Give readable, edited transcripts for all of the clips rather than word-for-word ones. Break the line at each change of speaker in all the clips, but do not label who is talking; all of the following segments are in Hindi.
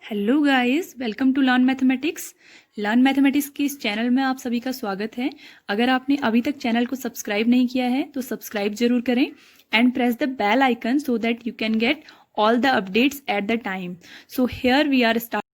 Hello guys, welcome to learn mathematics के इस चैनल में आप सभी का स्वागत है। अगर आपने अभी तक चैनल को सब्सक्राइब नहीं किया है तो सब्सक्राइब जरूर करें and press the bell icon so that you can get all the updates at the time. So here we are starting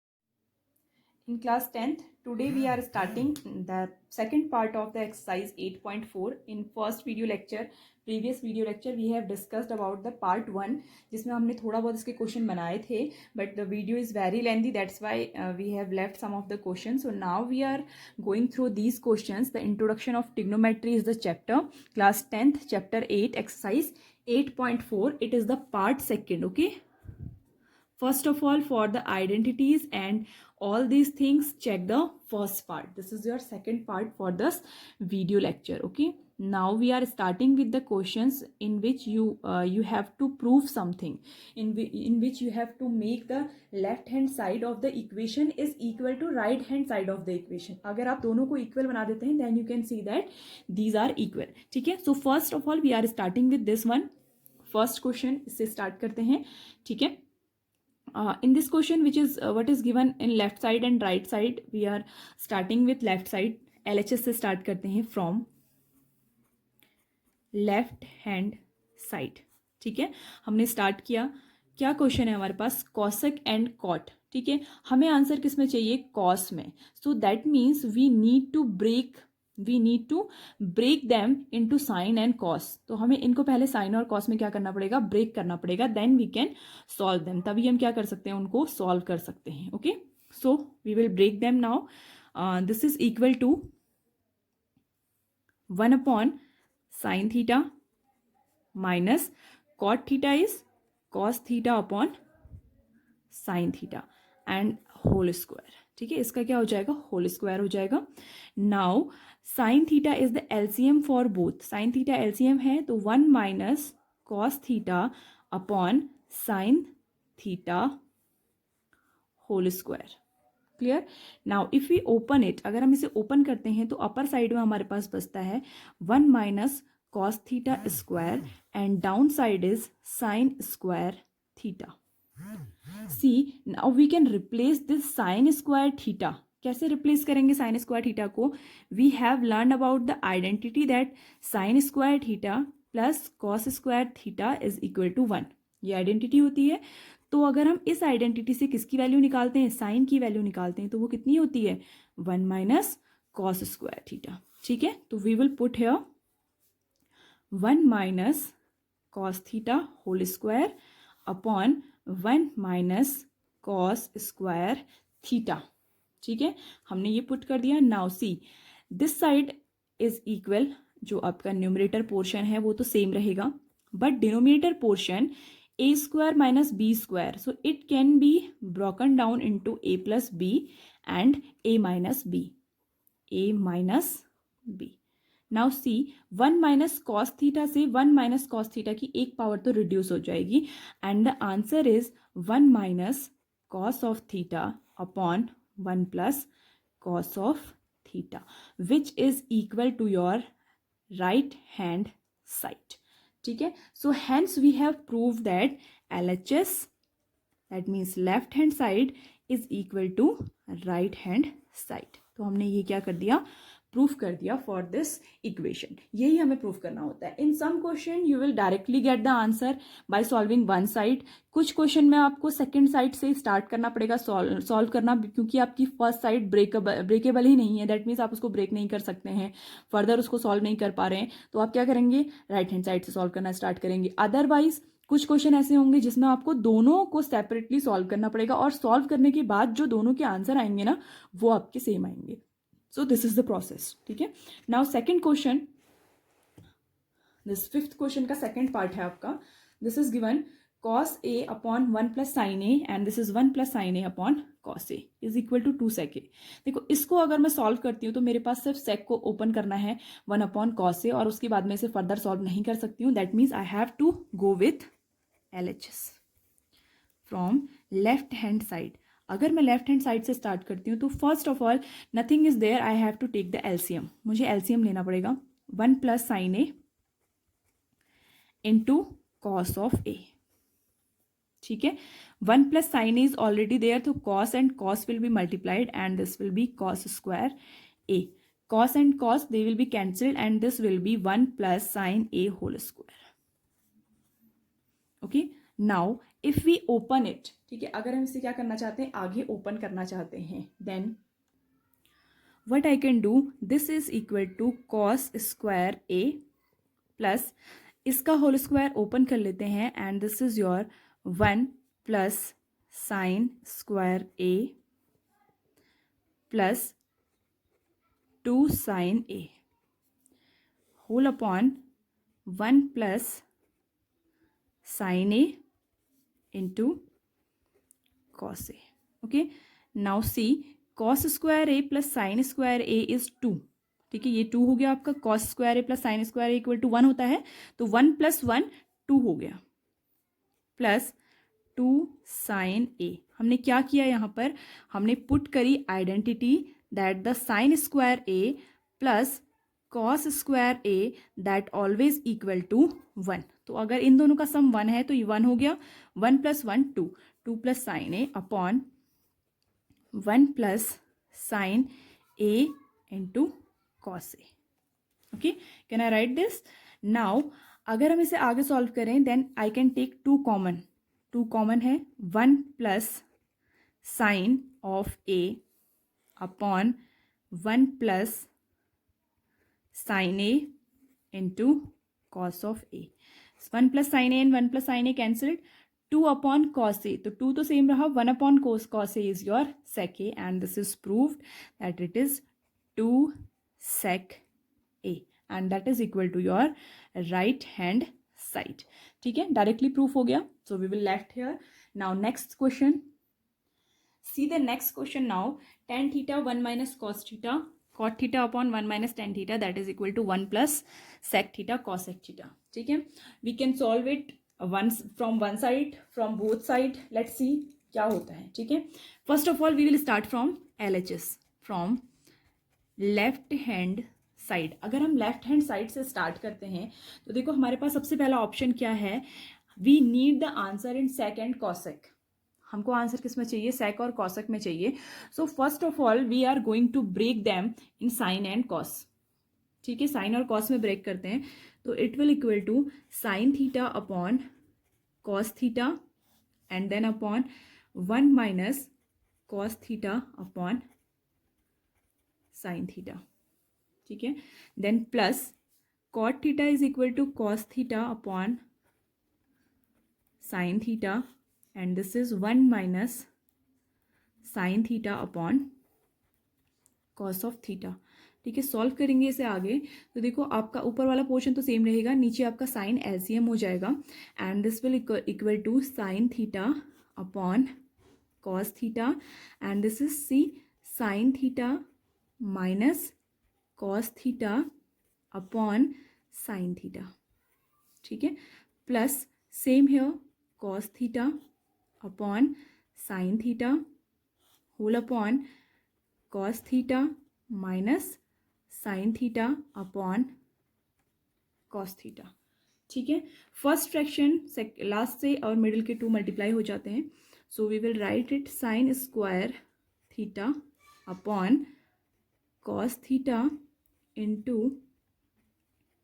in class 10th. Today we are starting the second part of the exercise 8.4. In first video lecture, previous video lecture, we have discussed about the part 1 जिसमें हमने थोड़ा बहुत इसके क्वेश्चन बनाए थे, but the video is very lengthy, that's why we have left some of the questions. So now we are going through these questions. The introduction of trigonometry is the chapter, class 10th, chapter 8, exercise 8.4. It is the part second. Okay, first of all, for the identities and all these things, check the first part. This is your second part for this video lecture. Okay, now we are starting with the questions in which you have to prove something, in which you have to make the left hand side of the equation is equal to right hand side of the equation. अगर आप दोनों को equal बना देते हैं, then you can see that these are equal. ठीक है, so first of all we are starting with this one. First question, इससे start करते हैं. ठीक है, in this question, which is what is given in left side and right side, we are starting with left side. LHS से start करते हैं from left hand side. ठीक है, हमने start किया. क्या क्वेश्चन है हमारे पास? cosec and cot. ठीक है, हमें आंसर किस में चाहिए? cos में. So that means we need to break them into sin and cos. तो हमें इनको पहले sin और cos में क्या करना पड़ेगा? ब्रेक करना पड़ेगा. Then we can solve them. तभी हम क्या कर सकते हैं? उनको solve कर सकते हैं. Okay, so we will break them now. This is equal to 1 upon sin theta minus cot theta is cos theta upon sin theta and whole square. ठीक है, इसका क्या हो जाएगा? होल स्क्वायर हो जाएगा. Now sine theta is the LCM for both. Sine theta LCM है तो 1 minus cos theta upon sine theta whole square. Clear? Now if we open it, अगर हम इसे ओपन करते हैं तो अपर साइड में हमारे पास बचता है 1 minus cos theta square and down side is sine square theta. See, now we can replace this sin square theta. कैसे रिप्लेस करेंगे साइन स्क्वायर थीटा को? We have learn about the identity that sine square theta plus cos square theta is equal to 1. ये आइडेंटिटी होती है. तो अगर हम इस आइडेंटिटी से किसकी वैल्यू निकालते हैं? साइन की वैल्यू निकालते हैं. तो वो कितनी होती है? 1 माइनस कॉस स्क्वायर थीटा. ठीक है, तो we will put here 1 minus cos theta whole square upon 1 minus cos square theta. ठीक है, हमने ये पुट कर दिया. Now see, this side is equal, जो आपका न्यूमरेटर पोर्शन है वो तो सेम रहेगा, but denominator portion A square minus B square, so it can be broken down into A plus B and A minus B. Now see, 1 minus cos theta से 1 माइनस कॉस थीटा की एक पावर तो रिड्यूस हो जाएगी and the answer is 1 minus cos of theta upon 1 plus cos of theta, which is equal to your right hand side. ठीक है, so hence we have prove that LHS, that means left hand side, is equal to right hand side. तो हमने ये क्या कर दिया? प्रूफ कर दिया फॉर दिस इक्वेशन. यही हमें प्रूफ करना होता है. In some question you will directly get the answer by solving one side. कुछ क्वेश्चन में आपको सेकंड साइड से स्टार्ट करना पड़ेगा सॉल्व करना, क्योंकि आपकी फर्स्ट साइड ब्रेकेबल ही नहीं है. दैट मीन्स आप उसको ब्रेक नहीं कर सकते हैं, फर्दर उसको सॉल्व नहीं कर पा रहे हैं. तो आप क्या करेंगे? राइट हैंड साइड से सॉल्व करना स्टार्ट करेंगे. अदरवाइज कुछ क्वेश्चन ऐसे होंगे जिसमें आपको दोनों को सेपरेटली सॉल्व करना पड़ेगा, और सॉल्व करने के बाद जो दोनों के आंसर आएंगे ना, वो आपके सेम आएंगे. So this is the process. ठीक है, now second question, this fifth question का second part है आपका. This is given cos a upon 1 plus sin a and this is 1 plus sin a upon cos a is equal to 2 sec a. देखो, इसको अगर मैं सॉल्व करती हूँ तो मेरे पास सिर्फ sec को ओपन करना है 1 upon cos a, और उसके बाद में इसे फर्दर सॉल्व नहीं कर सकती हूँ. That means I have to go with LHS from left hand side. अगर मैं लेफ्ट हैंड साइड से स्टार्ट करती हूँ तो first of all nothing is there, I have to take the LCM. मुझे एलसीएम लेना पड़ेगा. 1 plus sine A into cos of A. ठीक है, 1 plus sin A is already there, so cos and cos will be multiplied and this will be cos square A. Cos and cos they will be cancelled and this will be 1 plus sin A whole square. Okay, now if we open it, ठीक है, अगर हम इसे क्या करना चाहते हैं, आगे ओपन करना चाहते हैं, then what I can do, this is equal to cos square A plus इसका होल स्क्वायर ओपन कर लेते हैं and this is your 1 plus sine square A plus 2 sine A whole upon 1 plus sine A into cos A. Okay, now see cos square A plus sine square A is 2. ठीक है, ये 2 हो गया आपका. Cos square A plus sine square A equal to 1 होता है, तो 1 प्लस 1 2 हो गया प्लस 2 साइन ए. हमने क्या किया यहाँ पर, हमने पुट करी identity that the sine square A plus cos square A that always equal to 1. तो अगर इन दोनों का सम 1 है तो ये 1 हो गया. 1 plus 1 2, 2 plus sine A upon 1 plus sine A into cos A. Okay, can I write this? Now अगर हम इसे आगे सॉल्व करें then I can take 2 common. 2 common है 1 plus sin of A upon 1 plus sin A into cos of A. 1 plus sin A and 1 plus sin A cancelled. 2 upon cos A, तो 2 तो सेम रहा. 1 upon cos A is your sec A and this is proved that it is 2 sec A and that is equal to your right hand side. ठीक है, डायरेक्टली प्रूफ हो गया. So we will left here. Now next question. See the next question now. Tan theta 1 minus cos theta cot theta upon 1 minus tan theta that is equal to 1 plus sec theta cos sec theta. ठीक है, we can solve it once from one side, from both side. Let's see क्या होता है. ठीक है, first of all we will start from LHS, from left hand side. अगर हम लेफ्ट हैंड साइड से स्टार्ट करते हैं तो देखो हमारे पास सबसे पहला ऑप्शन क्या है, we need the answer in sec and cosec. हमको आंसर किस में चाहिए, सेक और कॉसेक में चाहिए. So first of all we are going to break them in sine and cos. ठीक है, साइन और कॉस में ब्रेक करते हैं तो it will equal to sine theta upon cos theta and then upon 1 minus cos theta upon sine theta. ठीक है, then plus cot theta is equal to cos theta upon sine theta and this is 1 minus sine theta upon cos of theta. ठीक है, सॉल्व करेंगे इसे आगे तो देखो आपका ऊपर वाला पोर्शन तो सेम रहेगा, नीचे आपका साइन एलसीएम हो जाएगा and this will equal to sine theta upon cos theta and this is see sine theta minus cos theta upon sine theta. ठीक है, plus same here cos theta upon sine theta whole upon cos theta minus sine theta upon cos theta. ठीक है, फर्स्ट फ्रैक्शन लास्ट से और मिडिल के 2 मल्टीप्लाई हो जाते हैं. So we will write it sine square theta upon cos theta into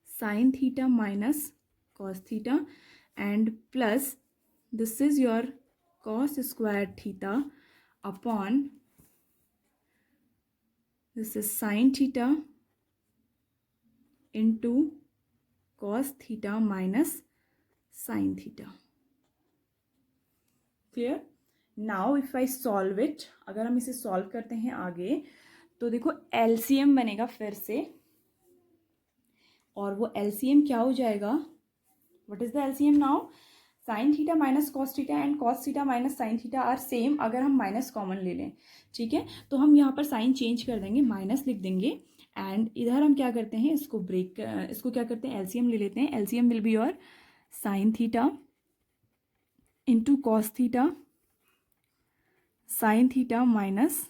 sin theta minus cos theta and plus this is your cos square theta upon this is sin theta into cos theta minus sin theta. Clear? Now if I solve it, अगर हम इसे सॉल्व करते हैं आगे तो देखो एलसीएम बनेगा फिर से और वो एलसीएम क्या हो जाएगा, what is the LCM now, sine theta minus cos theta and cos theta minus sine theta are same. अगर हम माइनस कॉमन ले लें, ठीक है, तो हम यहाँ पर साइन चेंज कर देंगे, माइनस लिख देंगे एंड इधर हम क्या करते हैं, इसको क्या करते हैं, एलसीएम ले लेते हैं. LCM will be your sine theta into cos theta sine theta minus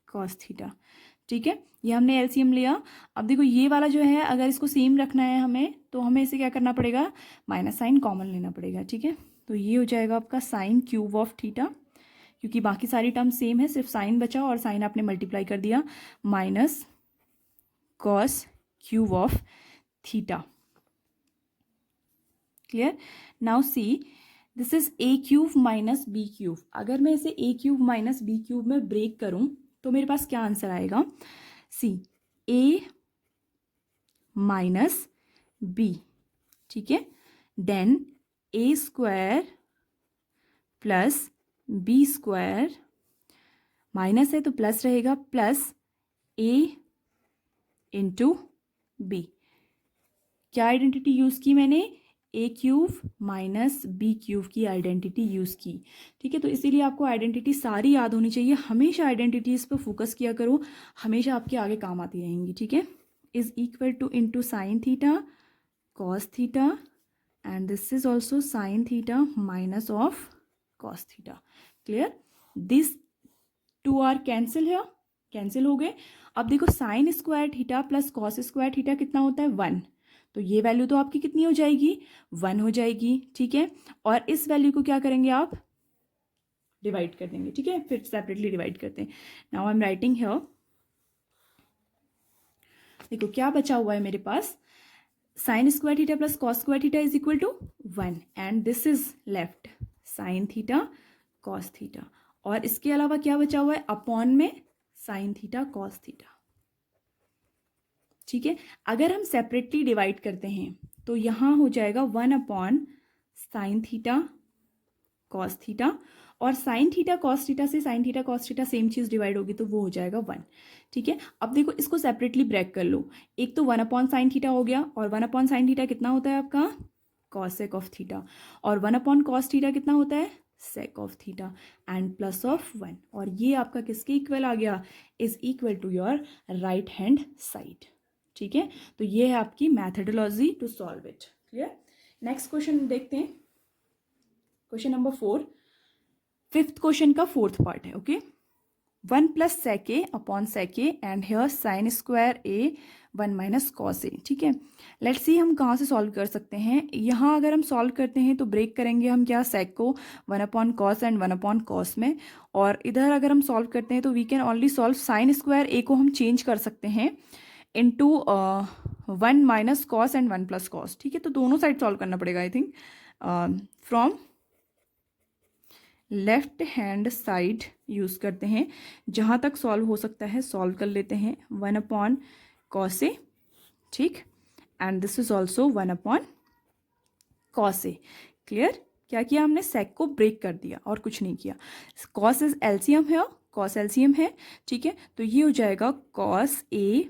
cos theta. ठीक है, ये हमने एलसीएम लिया. अब देखो ये वाला जो है, अगर इसको सेम रखना है हमें तो हमें इसे क्या करना पड़ेगा, माइनस साइन कॉमन लेना पड़ेगा. ठीक है, तो ये हो जाएगा आपका साइन क्यूब ऑफ थीटा, क्योंकि बाकी सारी टर्म सेम है, सिर्फ साइन बचा और साइन आपने मल्टीप्लाई कर दिया, minus cos cube of theta. Clear? Now see this is A cube minus B cube. अगर मैं इसे A cube minus B cube में ब्रेक करूं तो मेरे पास क्या आंसर आएगा? सी ए माइनस बी, ठीक है, then A square plus B square, minus है तो प्लस रहेगा, प्लस ए इंटू बी। क्या आइडेंटिटी यूज़ की मैंने? A cube minus B cube की आइडेंटिटी यूज़ की। ठीक है, तो इसीलिए आपको आइडेंटिटी सारी याद होनी चाहिए। हमेशा आइडेंटिटीज़ पर फोकस किया करो, हमेशा आपके आगे काम आती रहेंगी। ठीक है, is equal to into sine theta cos theta and this is also sine theta minus of cos theta. Clear? This two are cancel है, कैंसिल हो गए। अब देखो sine square theta plus cos square theta कितना होता है? 1। तो ये वैल्यू तो आपकी कितनी हो जाएगी? 1 हो जाएगी। ठीक है, और इस वैल्यू को क्या करेंगे आप? डिवाइड कर देंगे। ठीक है, फिर सेपरेटली डिवाइड करते हैं। Now I am writing here, देखो क्या बचा हुआ है मेरे पास, sine square theta plus cos square theta is equal to 1 and this is left sine theta cos theta, और इसके अलावा क्या बचा हुआ है? अपॉन में साइन थीटा कॉस थीटा। ठीक है, अगर हम सेपरेटली डिवाइड करते हैं तो यहाँ हो जाएगा 1 upon sine theta cos theta, और साइन थीटा कॉस थीटा से sine theta cos theta same चीज़ डिवाइड होगी तो वो हो जाएगा 1। ठीक है, अब देखो इसको सेपरेटली ब्रेक कर लो। एक तो 1 अपॉन साइन थीटा हो गया, और 1 अपॉन साइन थीटा कितना होता है आपका? कॉसेक ऑफ थीटा, और 1 अपॉन कॉस थीटा कितना होता है? Sec of theta, and plus of 1, और ये आपका किसके इक्वल आ गया? Is equal to your right hand side. ठीक है, तो ये है आपकी methodology to solve it. Clear? Next question देखते हैं, क्वेश्चन नंबर 4, फिफ्थ क्वेश्चन का फोर्थ पार्ट है। Okay, 1 plus sec A upon sec A and here sine square A 1 minus cos A. ठीक है, लेट्स सी हम कहाँ से सॉल्व कर सकते हैं। यहाँ अगर हम सॉल्व करते हैं तो ब्रेक करेंगे हम क्या? सेक को 1 upon cos and 1 upon cos में, और इधर अगर हम सॉल्व करते हैं तो we can only solve sine square A को हम चेंज कर सकते हैं into 1 minus cos and 1 plus cos. ठीक है, तो दोनों साइड सॉल्व करना पड़ेगा I think. From left hand side use करते हैं, जहाँ तक सॉल्व हो सकता है सॉल्व कर लेते हैं। 1 अपॉन कॉस ए, ठीक, and this is also 1 upon cos a. Clear? क्या किया हमने? सेक को ब्रेक कर दिया और कुछ नहीं किया। कॉस इज एलसीएम है, कॉस एलसीएम है। ठीक है, तो ये हो जाएगा कॉस ए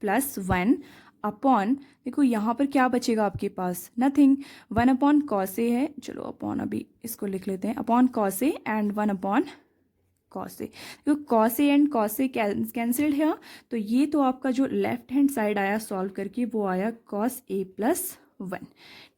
प्लस 1 अपॉन, देखो यहाँ पर क्या बचेगा आपके पास? नथिंग। 1 अपॉन कॉस ए है, चलो अपॉन अभी इसको लिख लेते हैं, upon cos A and 1 upon cos A. देखो cos A and cos A cancelled है, तो ये तो आपका जो लेफ्ट हैंड साइड आया सॉल्व करके वो आया cos A plus 1।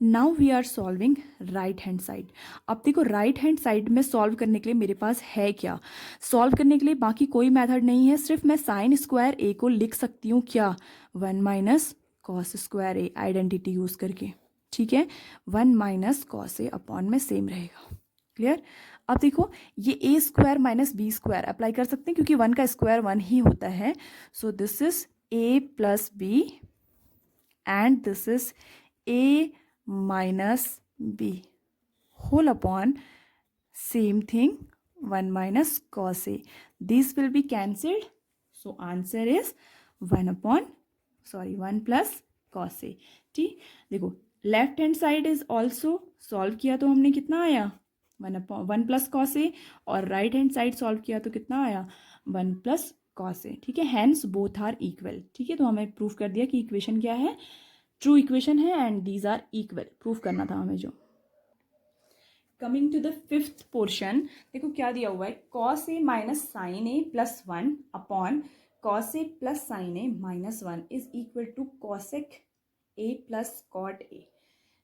Now we are solving right hand side. अब देखो राइट हैंड साइड में सॉल्व करने के लिए मेरे पास है क्या? सॉल्व करने के लिए बाकी कोई मेथड नहीं है, सिर्फ मैं साइन स्क्वायर ए को लिख सकती हूँ क्या? 1 minus cos square A, identity use करके। ठीक है, 1 माइनस कॉस ए अपॉन में सेम रहेगा। क्लियर? अब देखो ये A square minus B square apply कर सकते हैं क्योंकि 1 का स्क्वायर 1 ही होता है। So this is A plus B and this is a minus b whole upon same thing 1 minus cos a. These will be cancelled. So answer is 1 plus cos a. ठीक, देखो left hand side is also solve किया तो हमने कितना आया? 1 प्लस कॉस ए, और राइट हैंड साइड सॉल्व किया तो कितना आया? 1 प्लस कॉस ए। ठीक है, हैंस बोथ आर इक्वल। ठीक है, तो हमें प्रूफ कर दिया कि इक्वेशन क्या है? ट्रू इक्वेशन है and these are equal. Proof करना था हमें। जो coming to the fifth portion, देखो क्या दिया हुआ है, cos A minus sine A plus 1 upon cos A plus sine A minus 1 is equal to cosec A plus cot A.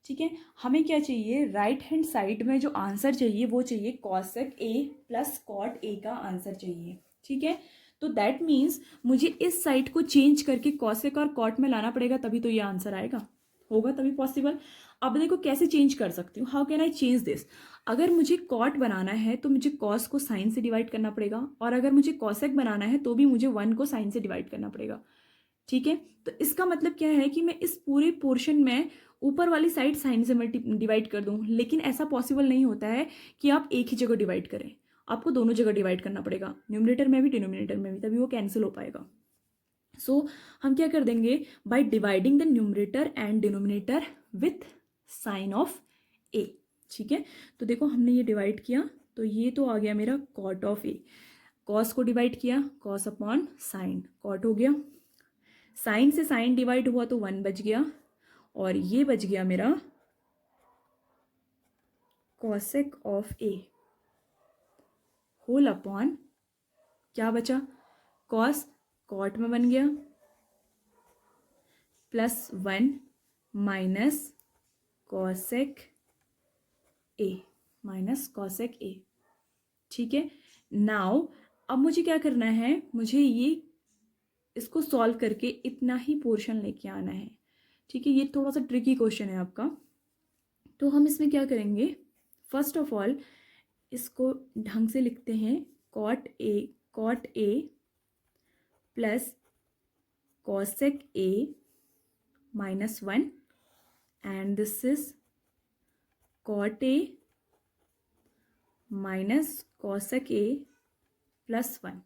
ठीक है, हमें क्या चाहिए? राइट हैंड साइड में जो आंसर चाहिए वो चाहिए cosec A plus cot A का आंसर चाहिए। ठीक है, तो दैट मीन्स मुझे इस साइड को चेंज करके कॉसेक और कॉट में लाना पड़ेगा, तभी तो ये आंसर आएगा। होगा तभी पॉसिबल। अब देखो कैसे चेंज कर सकती हूँ, how can I change this. अगर मुझे कॉट बनाना है तो मुझे कॉस को साइन से डिवाइड करना पड़ेगा, और अगर मुझे कॉसेक बनाना है तो भी मुझे 1 को साइन से डिवाइड करना पड़ेगा। ठीक है, तो इसका मतलब क्या है कि मैं इस पूरे पोर्शन में ऊपर वाली साइड साइन से मल्टी डिवाइड कर दूं, लेकिन ऐसा पॉसिबल नहीं होता है कि आप एक ही जगह डिवाइड करें, आपको दोनों जगह डिवाइड करना पड़ेगा, न्यूमरेटर में भी डिनोमिनेटर में भी, तभी वो कैंसिल हो पाएगा। सो हम क्या कर देंगे, by dividing the numerator and denominator with sine of A. ठीक है, तो देखो हमने ये डिवाइड किया, तो ये तो आ गया मेरा कॉट ऑफ ए। कॉस को डिवाइड किया, कॉस अपॉन साइन, कॉट हो गया। साइन से साइन डिवाइड हुआ तो 1 बच गया, और ये बच गया मेरा cosec of A whole upon, क्या बचा, कॉस कॉट में बन गया, +1 minus cosec A, minus cosec A. ठीक है, नाउ अब मुझे क्या करना है, मुझे ये इसको सॉल्व करके इतना ही पोर्शन लेके आना है। ठीक है, ये थोड़ा सा ट्रिकी क्वेश्चन है आपका। तो हम इसमें क्या करेंगे, फर्स्ट ऑफ ऑल इसको ढंग से लिखते हैं, cot A plus cosec A -1, and this is cot A minus cosec A +1।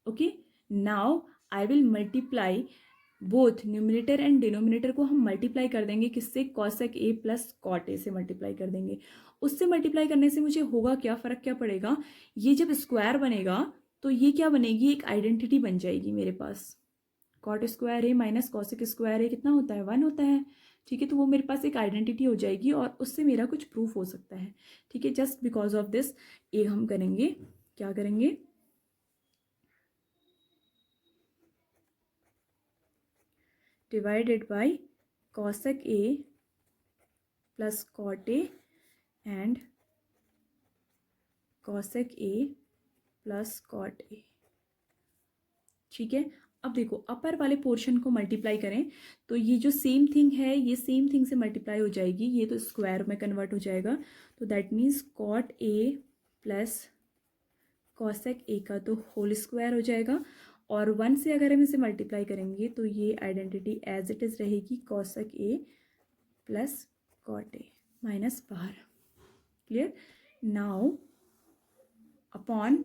Okay, now I will multiply both numerator and denominator को हम मल्टीप्लाई कर देंगे, किससे, cosec A plus cot A से मल्टीप्लाई कर देंगे। उससे मल्टीप्लाई करने से मुझे होगा क्या, फ़र्क क्या पड़ेगा, ये जब स्क्वायर बनेगा तो ये क्या बनेगी, एक आइडेंटिटी बन जाएगी मेरे पास। Cot square A minus cosec square ए कितना होता है, 1 होता है। ठीक है, तो वो मेरे पास एक आइडेंटिटी हो जाएगी और उससे मेरा कुछ प्रूफ हो सकता है। ठीक है, जस्ट बिकॉज ऑफ दिस ये हम करेंगे, क्या करेंगे, divided by cosec a plus cot a and cosec a plus cot a। ठीक है, अब देखो अपर वाले पोर्शन को मल्टीप्लाई करें तो ये जो सेम थिंग है ये सेम थिंग से मल्टीप्लाई हो जाएगी, ये तो स्क्वायर में कन्वर्ट हो जाएगा, तो that means cot a plus cosec a का तो होल स्क्वायर हो जाएगा, और 1 से अगर हम इसे मल्टीप्लाई करेंगे तो ये आइडेंटिटी एज इट इज़ रहेगी, cosec a plus cot a minus बाहर। क्लियर, now upon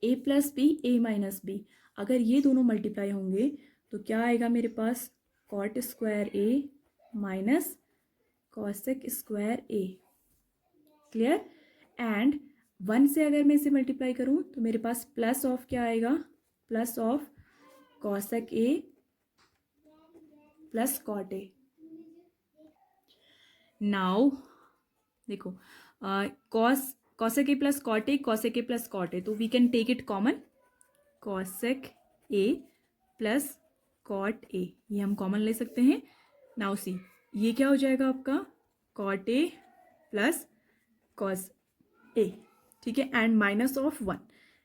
a plus B A minus B, अगर ये दोनों मल्टीप्लाई होंगे तो क्या आएगा मेरे पास, cot square A minus cosec square A. Clear, and 1 से अगर मैं इसे मल्टीप्लाई करूँ तो मेरे पास प्लस ऑफ क्या आएगा, plus of cosec A plus cot A. Now देखो cosec A plus cot A, cosec A plus cot A, तो we can take it common, cosec A plus cot A, ये हम कॉमन ले सकते हैं। नाउ सी, ये क्या हो जाएगा आपका, cot A plus cos A. ठीक है, एंड माइनस ऑफ 1,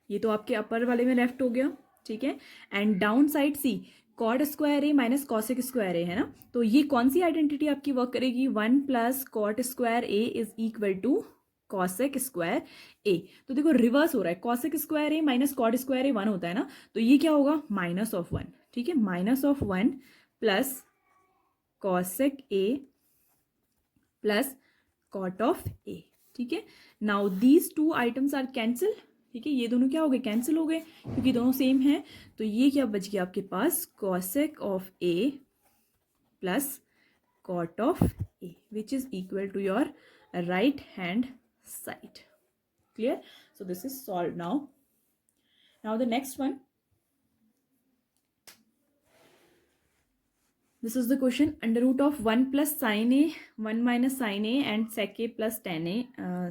ये तो आपके अपर वाले में लेफ्ट हो गया। ठीक है, and down side see, cot square A minus cosec square A है ना, तो ये कौन सी आइडेंटिटी आपकी वर्क करेगी, 1 plus cot square A is equal to cosec square A. तो देखो रिवर्स हो रहा है, cosec square A minus cot square A 1 होता है ना, तो ये क्या होगा, माइनस ऑफ 1। ठीक है, minus of 1 plus cosec A plus cot of A. ठीक है, now these two items are cancel. ठीक है, ये दोनों क्या हो गए, कैंसिल हो गए, क्योंकि दोनों सेम हैं। तो ये क्या बच गया आपके पास, cosec of A plus cot of A, which is equal to your right hand side. Clear, so this is solved now. Now the next one, this is the question, under root of 1 plus sin a 1 minus sin a and sec a plus tan a,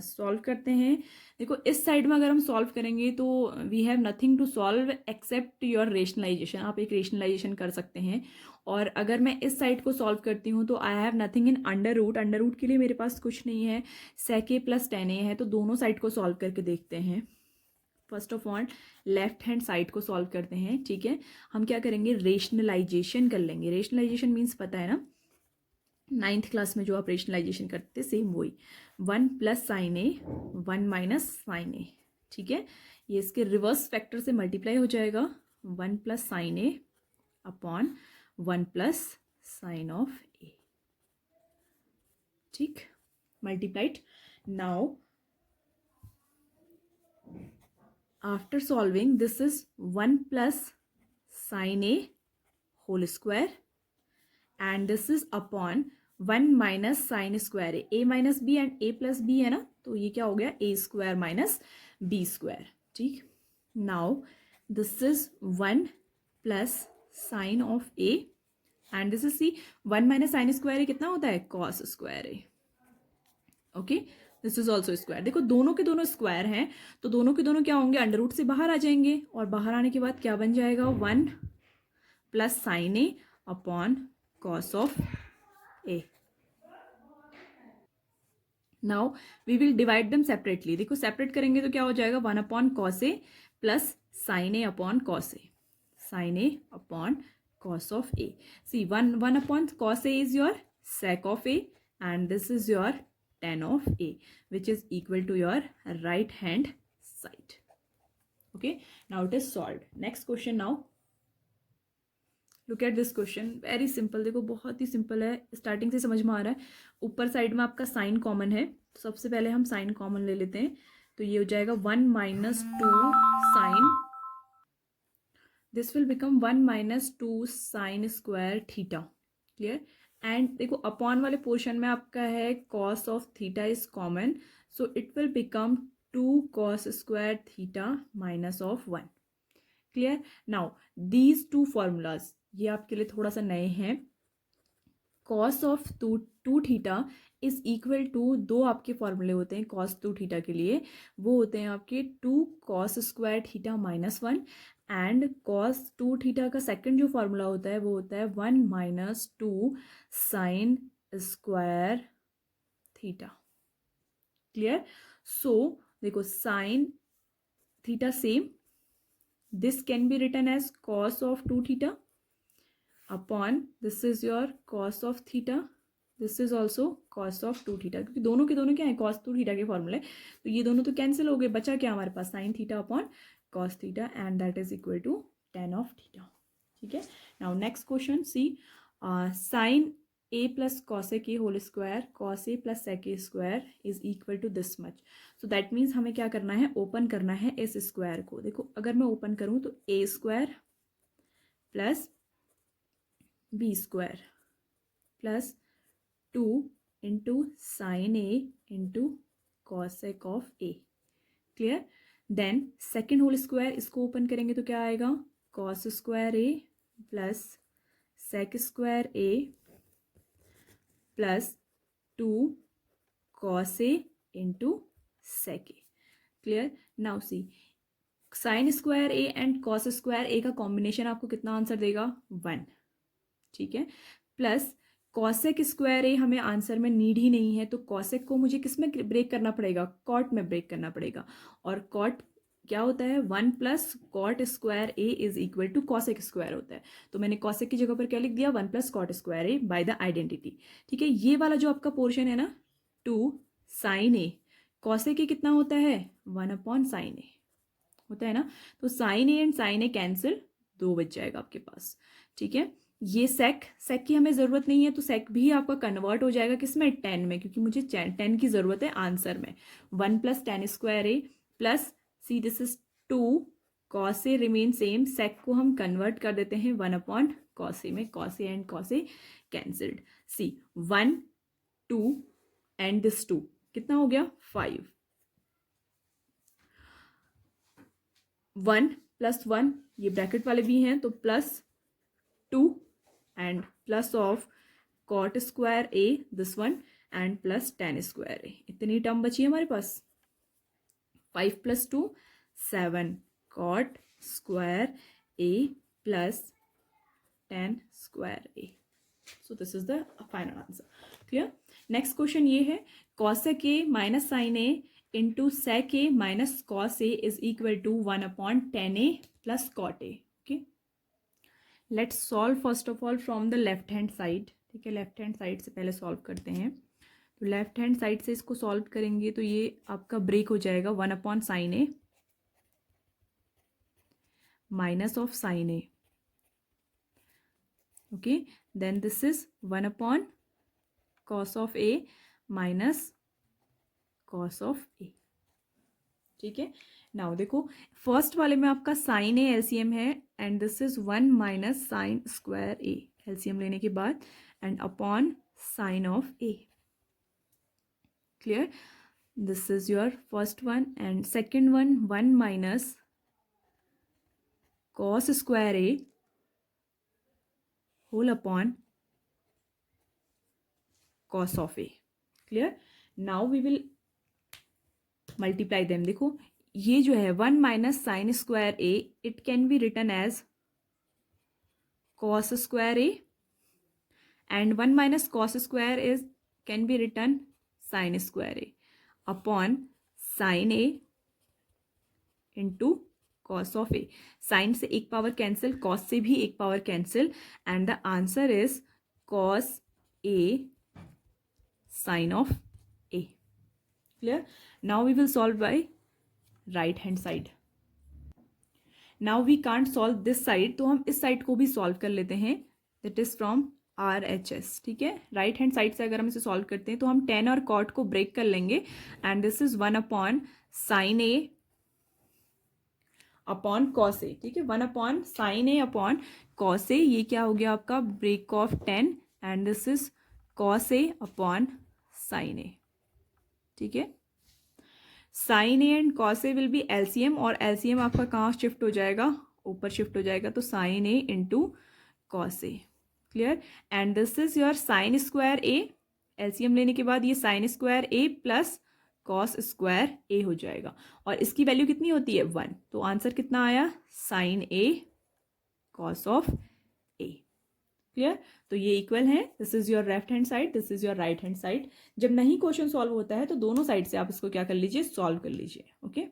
solve करते हैं। देखो इस साइड में अगर हम सॉल्व करेंगे तो we have nothing to solve except your rationalisation, आप एक रेशनलाइजेशन कर सकते हैं। और अगर मैं इस साइड को सॉल्व करती हूँ तो I have nothing in under root के लिए मेरे पास कुछ नहीं है, sec a plus tan a है, तो दोनों साइड को सॉल्व करके देखते हैं। First of all left hand side को सॉल्व करते हैं। ठीक है, हम क्या करेंगे, रेशनलाइजेशन कर लेंगे। रेशनलाइजेशन मीन्स पता है ना, नाइन्थ क्लास में जो ऑपरेशनलाइजेशन करते थे सेम वही, 1 plus sine A 1 minus sine A, ठीक है। ये इसके रिवर्स फैक्टर से मल्टीप्लाई हो जाएगा, 1 plus sine A upon 1 plus sine of A, ठीक, multiplied. Now after solving this is 1 plus sine A whole square and this is upon 1 minus sine square A minus B and A plus B है ना, तो ये क्या हो गया A square minus B square, ठीक। Now this is 1 plus sine of A and this is see 1 minus sine square ए कितना होता है cos square A, okay. This is also square, देखो दोनों के दोनों स्क्वायर हैं तो दोनों के दोनों क्या होंगे अंडर रूट से बाहर आ जाएंगे और बाहर आने के बाद क्या बन जाएगा 1 plus sine A upon cos of A. Now we will divide them separately, देखो सेपरेट करेंगे तो क्या हो जाएगा 1 upon cos A plus sine A upon cos A, sine A upon cos of A. See 1 upon cos A is your sec of a and this is your tan of a which is equal to your right hand side. Okay, now it is solved. Next question now. Look at this question, very simple, देखो बहुत ही सिंपल है, स्टार्टिंग से समझ में आ रहा है। ऊपर साइड में आपका साइन कॉमन है, तो सबसे पहले हम साइन कॉमन ले लेते हैं, तो ये हो जाएगा 1 minus 2 sine, this will become 1 minus 2 sine square theta, clear. And देखो अपॉन वाले पोर्शन में आपका है cos of theta is common, so it will become 2 cos square theta minus of 1, clear. Now these two formulas ये आपके लिए थोड़ा सा नए हैं, cos of two theta is equal to, दो आपके फॉर्मूले होते हैं कॉस 2 थीटा के लिए, वो होते हैं आपके 2 cos square theta minus 1 and cos 2 theta का सेकंड जो फॉर्मूला होता है वो होता है 1 minus 2 sine square theta, clear. So देखो sine theta same, this can be written as cos of 2 theta upon this is your cos of theta, this is also cos of 2 theta, क्योंकि दोनों के दोनों क्या है cos 2 theta के फॉर्मूले, तो ये दोनों तो कैंसिल हो गए, बचा क्या हमारे पास sin theta upon cos theta and that is equal to tan of theta, ठीक है। now next question, see sin a plus cosec a whole square cos a plus sec a square is equal to this much, so that means हमें क्या करना है, ओपन करना है इस स्क्वायर को। देखो अगर मैं ओपन करूँ तो a square plus b square plus 2 into sine A into cosec of A, clear. Then second whole square, इसको ओपन करेंगे तो क्या आएगा cos square A plus sec square A plus 2 cos A into sec A, clear. Now see sine square A and cos square A का कॉम्बिनेशन आपको कितना आंसर देगा 1, ठीक है, प्लस कॉसेक स्क्वायर ए हमें आंसर में नीड ही नहीं है, तो कॉसेक को मुझे किस में ब्रेक करना पड़ेगा, कॉट में ब्रेक करना पड़ेगा, और कॉट क्या होता है 1 plus cot square A is equal to cosec square होता है, तो मैंने कॉसेक की जगह पर क्या लिख दिया 1 plus cot square A by the identity, ठीक है। ये वाला जो आपका पोर्शन है ना 2 साइन ए, कॉसेक ए कितना होता है 1 अपॉन साइन ए होता है ना, तो sine A and sine A cancel, 2 बच जाएगा आपके पास, ठीक है। ये सेक की हमें ज़रूरत नहीं है, तो सेक भी आपका कन्वर्ट हो जाएगा किसमें 10 में, क्योंकि मुझे 10 की ज़रूरत है आंसर में। 1 plus tan square A plus see this is 2 cos A remain same, sec को हम कन्वर्ट कर देते हैं 1 अपॉन कॉस ए में, cos A and cos A cancelled, see 1 2 and this 2 कितना हो गया 5, 1 प्लस 1 ये ब्रैकेट वाले भी हैं तो plus 2 and plus of cot square A this one and plus tan square A, इतनी टर्म बची है हमारे पास, 5 plus 2 7 cot square A plus 10 square A, so this is the final answer, clear. Next question ये है cosec A minus sine A into sec A minus cos A is equal to 1 upon 10 A plus cot A, okay. Let's solve first of all from the left hand side, ठीक है, लेफ्ट हैंड साइड से पहले सॉल्व करते हैं। तो लेफ्ट हैंड साइड से इसको सॉल्व करेंगे तो ये आपका ब्रेक हो जाएगा 1/sin a minus of sin a। Okay, then this is 1/cos of a minus cos of a। ठीक है, नाउ देखो फर्स्ट वाले में आपका sin a एलसीएम है and this is 1 minus sine square a LCM लेने के बाद and upon sine of a। Clear, this is your first one and second one 1 minus cos square a whole upon cos of a। clear, now we will multiply them। देखो ये जो है 1 minus sin square a it can be written as cos square a and 1 minus cos square is can be written sin square a upon sin a into cos of a। Sine से एक पावर कैंसिल, कॉस से भी एक power cancel and the answer is cos a sin of a। Clear, now we will solve by right hand side. Now we can't solve this side, तो हम इस साइड को भी सॉल्व कर लेते हैं, दैट इज फ्रॉम RHS। ठीक है, राइट हैंड साइड से अगर हम इसे सॉल्व करते हैं तो हम tan और cot को ब्रेक कर लेंगे and this is 1/sin a upon cos A. ठीक है, 1/sin a अपॉन कॉस ए, ये क्या हो गया आपका break of 10 and this is cos A upon sine A. ठीक है, sine A and cos A will be LCM और एलसीएम आपका कहाँ शिफ्ट हो जाएगा, ऊपर शिफ्ट हो जाएगा, तो sine A into cos a. Clear, and this is your sine square a, LCM लेने के बाद ये sine square A plus cos square a हो जाएगा और इसकी वैल्यू कितनी होती है 1, तो आंसर कितना आया sine a cos of A. Clear, तो ये इक्वल है, this is your left hand side, this is your right hand side. जब नहीं क्वेश्चन सॉल्व होता है तो दोनों साइड से आप इसको क्या कर लीजिए, सॉल्व कर लीजिए। Okay,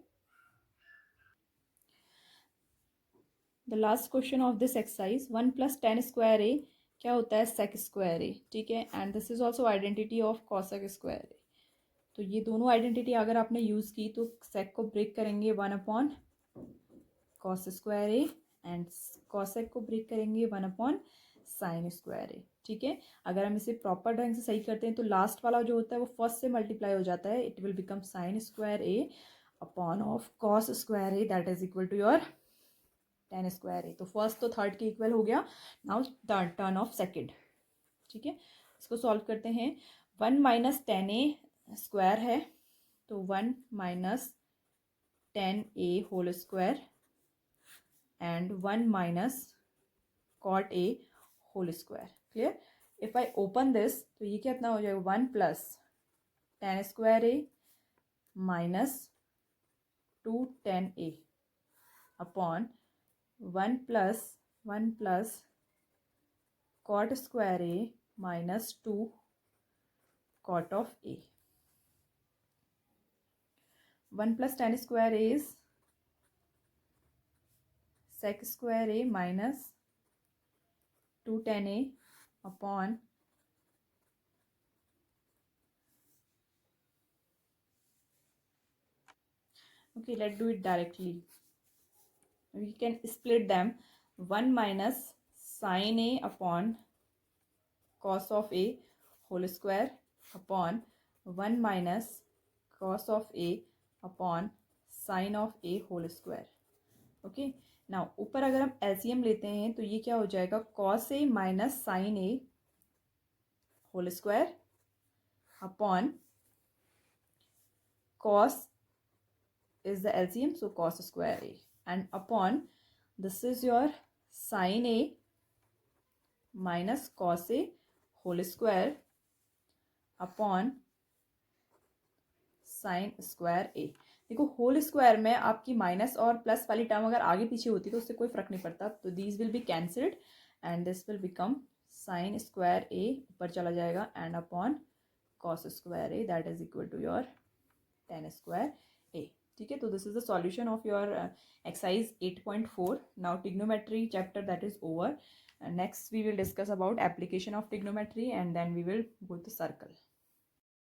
the last question of this exercise 1 + tan square A क्या होता है sec स्क्वायर ए। ठीक है, and this is also identity of cosec square A. तो ये दोनों आइडेंटिटी अगर आपने यूज़ की तो sec को ब्रेक करेंगे 1/cos square A and cosec को ब्रेक करेंगे 1/sin स्क्वायर ए। ठीक है, अगर हम इसे प्रॉपर ढंग से सही करते हैं तो लास्ट वाला जो होता है वो फर्स्ट से मल्टीप्लाई हो जाता है, it will become sin square A upon of cos square A that is equal to your tan square A. तो फर्स्ट तो थर्ड के इक्वल हो गया, नाउ टर्न ऑफ सेकेंड। ठीक है, इसको सॉल्व करते हैं। 1 माइनस tan ए स्क्वायर है तो 1 minus tan a whole square and 1 minus cot a whole square. Clear, if I open this तो ये कितना हो जाएगा 1 plus tan square a minus 2 tan a upon 1 plus cot square a minus 2 cot of a। 1 plus tan square a is sec square a minus 2 tan a upon okay, let's do it directly. We can split them, 1 minus sin a upon cos of a whole square upon 1 minus cos of a upon sine of A whole square. Okay, now ऊपर अगर हम एलसीएम लेते हैं तो ये क्या हो जाएगा cos A minus sine A whole square upon cos is the LCM so cos square A and upon this is your sine A minus cos A whole square upon sine square A. देखो होल स्क्वायर में आपकी माइनस और प्लस वाली टर्म अगर आगे पीछे होती तो उससे कोई फर्क नहीं पड़ता, तो these will be cancelled and this will become sine square A ऊपर चला जाएगा and upon cos square A that is equal to your tan square A. ठीक है, तो this is the solution of your exercise 8.4। Now trigonometry chapter that is over. next we will discuss about application of trigonometry and then we will go to circle.